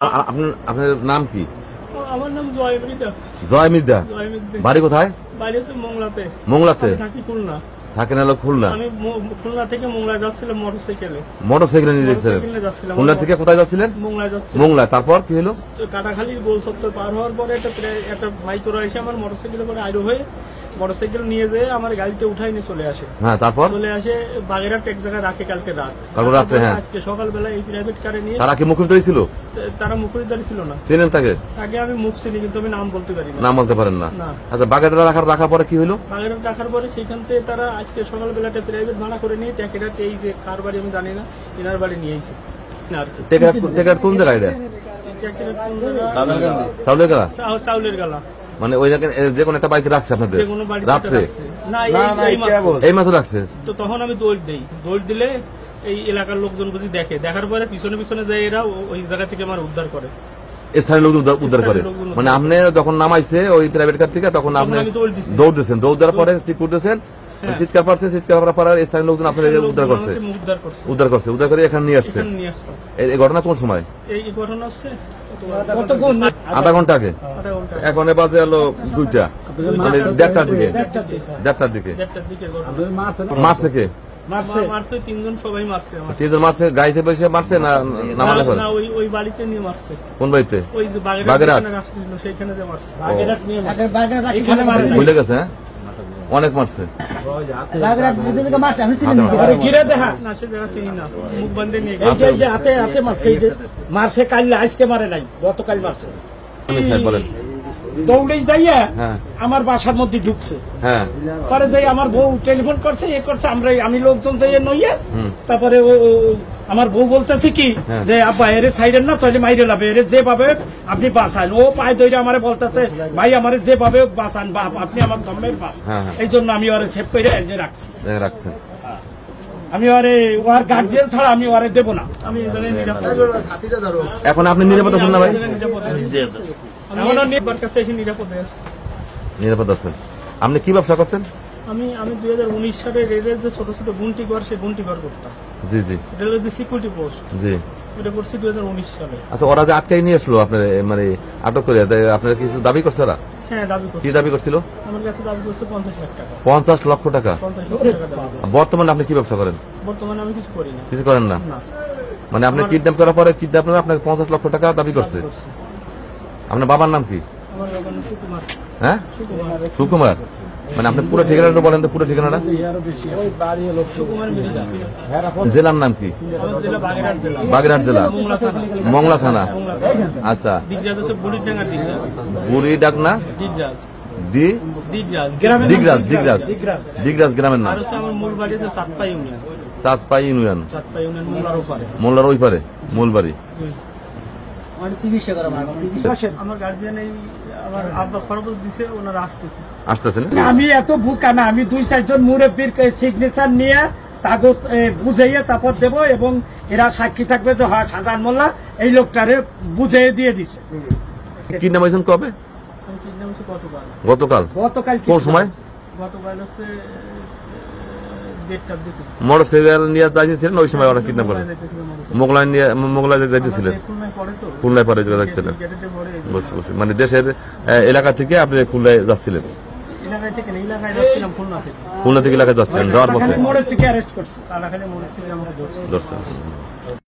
আপনার নাম কি? আমার নাম জয় মৃদা। জয় মির্জা। বাড়ি কোথায়? বাড়ি হচ্ছে মোংলাতে। মোংলাতে থাকি খুলনা। থাকেন হলো খুলনা। আমি খুলনা থেকে মোংলা যাচ্ছিলাম মোটরসাইকেলে। মোটরসাইকেলে নিয়ে যাচ্ছিলেন? খুলনা থেকে কোথায় যাচ্ছিলেন? মোংলা যাচ্ছিলাম। মোংলা। তারপর কি হলো? কাটাখালীর গোল চত্বর পার হওয়ার পরে একটা মাইক্রো এসে আমার মোটরসাইকেলে করে আইরো হয়ে মোটরসাইকেল নিয়ে যেয়ে আমার গাড়িতে উঠাই নিয়ে চলে আসে। হ্যাঁ, তারপর চলে আসে বাগেরহাট এক জায়গায় রাখে কালকে রাত। কালকে রাত্রে? হ্যাঁ। আজকে সকালবেলা এই প্রাইভেট কারে নিয়ে। তারা কি মুখোশধারী ছিল? তারা মুখোশধারী ছিল না। চিনেন তাকে? তাকে আমি মুখ চিনি কিন্তু আমি নাম বলতে পারি না। নাম বলতে পারেন না? না। আচ্ছা, বাগেরহাট রাখার পরে কি হলো? বাগেরহাট রাখার পরে সেখান থেকে তারা আজকে সকালবেলাটা প্রাইভেট ভাড়া করে নিয়ে টেকেরাট এই যে কার বাড়ি আমি জানি না এনার বাড়ি নিয়ে এসেছে। টেকেরাট কোন জায়গায়? চাউলের গালা? চাউলের গালা। মানে ওই যে কোনো একটা বাড়িতে রাখছে আপনাদের রাত্রে? এই মাত্র রাখছে। তো তখন আমি দৌড় দিই, দৌড় দিলে এই এলাকার লোকজন বুঝি দেখে, দেখার পরে পিছনে পিছনে যায় এরা ওই জায়গা থেকে আমার উদ্ধার করে। স্থানীয় লোক উদ্ধার করে? মানে আপনি যখন নামাইছে ওই প্রাইভেট কার থেকে তখন আপনি দৌড় দিচ্ছেন, দৌড় দেওয়ার পরে চিৎকার করতেছেন, চিৎকার পারছে, চিৎকার করার পরে স্থানীয় লোকজন আপনার উদ্ধার করছে? উদ্ধার করে এখানে নিয়ে আসছে। এই ঘটনা কোন সময়? এই ঘটনা হচ্ছে আধা ঘন্টা আগে। এখন বাজে হলো 2টা, মানে 1:30টার দিকে। 1:30টার দিকে মারছে কে? তিনজন মারছে? গাড়িতে বসে মারছে না নামালে পরে? ওই বাড়িতে নিয়ে মারছে। কোন বাড়িতে? ওই যে বাগেরহাট সেইখানে যে মারছে। ভুলে গেছে? হ্যাঁ, অনেক মারছে। মারছে কাল, আজকে মারে নাই, গতকাল মারছে। বলেন। দৌড়ে যাইয়া আমার বাসার মধ্যে ঢুকছে। পরে যাই আমার বউ টেলিফোন করছে, এ করছে, আমি লোকজন যাইয়া নইয়া। তারপরে আমার বউ বলতেছে কি যে আব্বা এর সাইডের না তাহলে মাইরে লাভে, এর যেভাবে আপনি বাঁচান। ও পায়ে ধরে আমারে বলতেছে ভাই আমার যেভাবে বাঁচান বাপ, আপনি আমার ধর্মের বাপ। এই জন্য আমি ওরে সেভ করে রাখছি। আমি ওরে ওর গার্জিয়ান ছাড়া আমি ওরে দেবো না। আমি এখন আপনি নিরাপদ আছেন না ভাই? নিরাপদ আছেন। আপনি কি ব্যবসা করতেন? আমি 2019 সালে রেলের যে ছোট ছোট গুন্টি ঘর, সেই গুন্টি ঘর করতাম। জি জি। রেলের যে সিকিউরিটি পোস্ট, জি, এটা করছি 2019 সালে। আচ্ছা, ওরা যে আটকাই নিয়ে আসলো আপনার, মানে আটক করে, আপনার কিছু দাবি করছে ওরা? হ্যাঁ, দাবি করছে। কি দাবি করছিল? আমার কাছে দাবি করছে 50 লাখ টাকা। 50 লক্ষ টাকা? বর্তমানে আপনি কি ব্যবসা করেন? বর্তমানে আমি কিছু করি না। কিছু করেন না? মানে আপনি কিডন্যাপ করার পরে কিডন্যাপার আপনাকে 50 লক্ষ টাকা দাবি করছে। আপনার বাবার নাম কি? আমার বাবার নাম সুকুমার। হ্যাঁ, সুকুমার। মানে আপনি পুরো ঠিকানাটা বলেন তো, পুরো ঠিকানাটা। জেলার নাম কি? বাগেরহাট জেলা, মোংলা থানা। আচ্ছা, বুড়িডাঙ্গা দিগরাজ গ্রামের নাম। চাঁদপাই ইউনিয়ন, মোল্লার ওই পারে মূল বাড়ি। আমি এত বুকা না, আমি 2-4 জন মুরব্বীর সিগনেচার নিয়ে কাগজ বুঝাইয়া তারপর দেবো, এবং এরা সাক্ষী থাকবে যে হয় শাহজাহান মোল্লা এই লোকটারে বুঝাইয়ে দিয়ে দিছে। কি নাম হয়েছেন কবে? গতকাল। কোন সময়? মোটরসাইকেল নিয়ে যাইতেছিলেন ওই সময় ওরা কিডন্যাপ করে? মোগলায় যাইতেছিলেন? খুলনায় পরে যাচ্ছিলেন? বুঝতে বুঝছি। মানে দেশের এলাকা থেকে আপনি খুলনায় যাচ্ছিলেন? খুলনা থেকে এলাকায় যাচ্ছিলেন, যাওয়ার পথে ধরছেন।